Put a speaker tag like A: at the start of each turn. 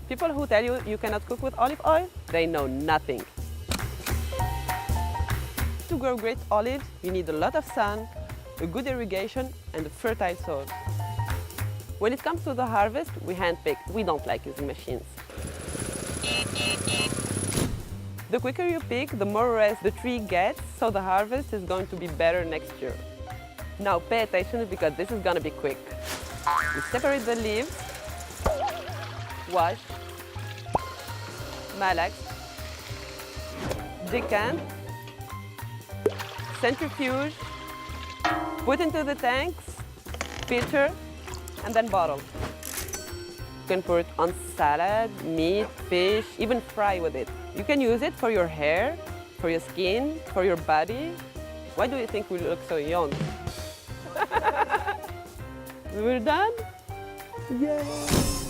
A: People who tell you you cannot cook with olive oil, they know nothing. To grow great olives, you need a lot of sun, a good irrigation, and a fertile soil. When it comes to the harvest, we handpick. We don't like using machines. The quicker you pick, the more rest the tree gets, so the harvest is going to be better next year. Now pay attention because this is going to be quick. You separate the leaves, wash, malax, decant, centrifuge, put into the tanks, filter, and then bottle. You can put it on salad, meat, fish, even fry with it. You can use it for your hair, for your skin, for your body. Why do you think we look so young? We're done? Yay!